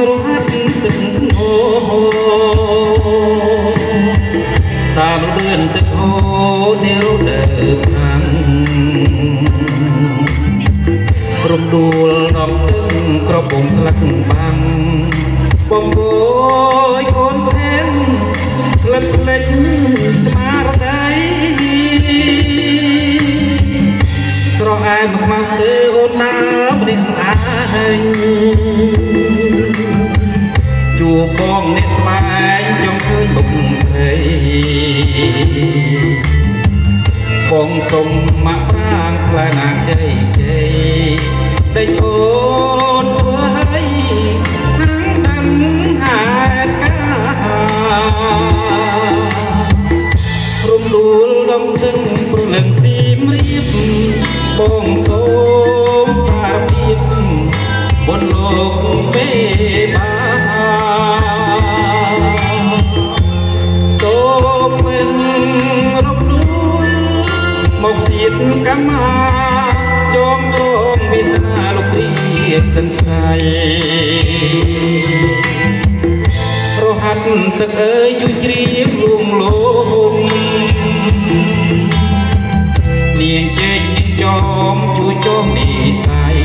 រត់ទឹកហូរតាមលឿនទឹកហូរនារដូវប្រាំងរំដួលដល់ស្ទឹងក្រពុំស្លឹកបាំងបងគយអូនផែនផ្លិតផ្លេចស្មារតីស្រអែមខ្មៅស្ទើអូនណាម្នាក់ឯងជួបបងអ្នកស្បែកចង់ឃើញមុខស្រីបងសុំមកប្រាងផ្លែណាជ័យជ័យដេញអូនធ្វើឲ្យហាំងដាំហេតុការរំដួលដងស្ទឹងព្រលឹងសៀមរាបបងសូមសារភាពបនលោកមេបាសូមមិនរំដួលមកសៀតកម្មាចងក្រងវាសនាលោកព្រាបសន្ស័យរហាត់ទឹកអើយជួយជ្រាបលួងលោមនាងជែកនាងចោមជួយចងនិស័យ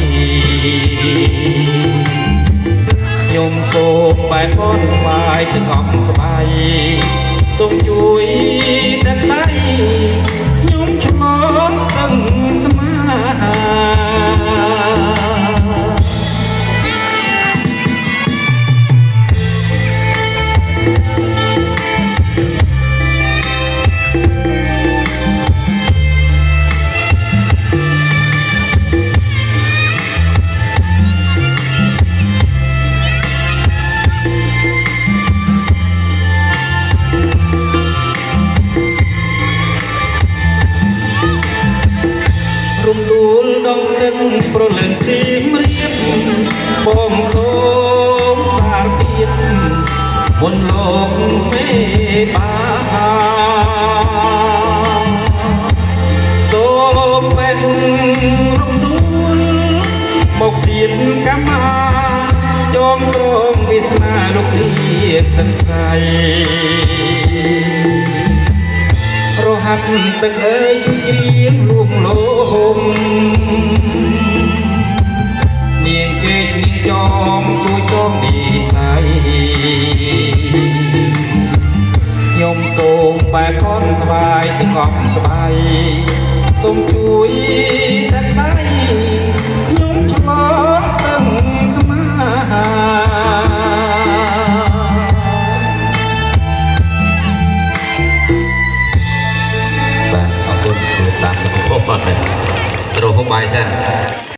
ខ្ញុំសូមបែបបនថ្វាយទឹកអង្គស្បៃសូមជួយទឹកដៃខ្ញុំឆ្លងស្ទឹងស្មារំដួលដងស្ទឹងប្រលឹងសៀមរាបបងសូមសារភាពមុនលោកមេបាសូមបែករំដួលមកសៀតកម្មាចងក្រងវាសនាលោកព្រាបសន្ស័យរហាត់ទឹកអើយជួយជ្រាបលួងលោមនាងជែកនាងចោមជួយចងនិស័យខ្ញុំសូមបែកនថ្វាយទឹកអង្គស្បៃសូមជួយទឹកដៃខ្ញុំឆ្លងស្ទឹងស្មាបាទអរគុណតាមសុខភាពបាទត្រូវហូបបាយសិន